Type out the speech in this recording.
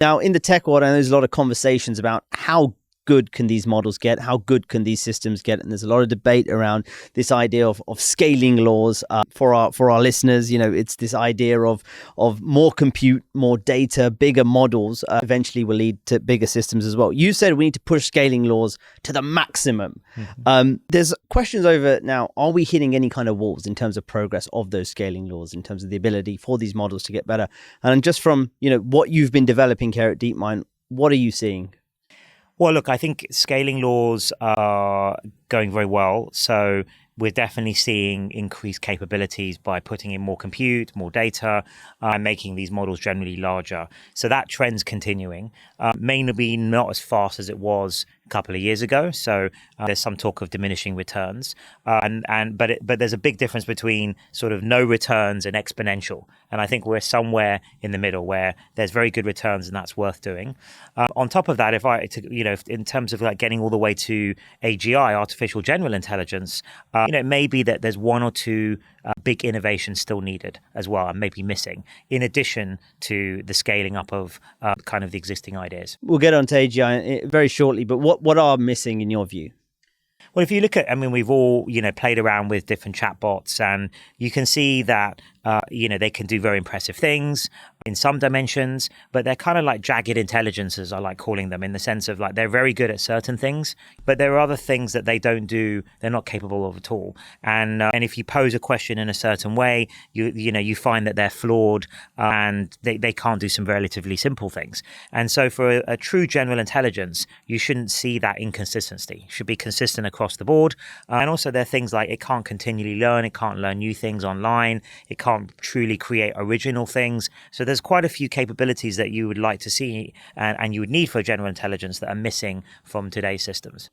Now, in the tech world, I know there's a lot of conversations about how good can these models get? How good can these systems get? And there's a lot of debate around this idea of scaling laws. For our listeners, it's this idea of more compute, more data, bigger models eventually will lead to bigger systems as well. You said we need to push scaling laws to the maximum. Mm-hmm. There's questions over now, are we hitting any kind of walls in terms of progress of those scaling laws, in terms of the ability for these models to get better? And just from what you've been developing here at DeepMind, what are you seeing? Well, look, I think scaling laws are going very well. So we're definitely seeing increased capabilities by putting in more compute, more data, and making these models generally larger. So that trend's continuing, mainly not as fast as it was a couple of years ago. So there's some talk of diminishing returns, but there's a big difference between sort of no returns and exponential. And I think we're somewhere in the middle where there's very good returns and that's worth doing. On top of that, in terms of like getting all the way to AGI, artificial general intelligence, it may be that there's one or two big innovations still needed as well and maybe missing, in addition to the scaling up of kind of the existing ideas. We'll get on to AGI very shortly, but what are missing in your view? Well, if you look at, we've all, played around with different chatbots, and you can see that, they can do very impressive things in some dimensions, but they're kind of like jagged intelligences, I like calling them, in the sense of like they're very good at certain things, but there are other things that they don't do, they're not capable of at all. And if you pose a question in a certain way, you find that they're flawed and they can't do some relatively simple things. And so for a true general intelligence, you shouldn't see that inconsistency. It should be consistent across the board. And also there are things like it can't continually learn, it can't learn new things online, it can't truly create original things. So there's quite a few capabilities that you would like to see and you would need for general intelligence that are missing from today's systems.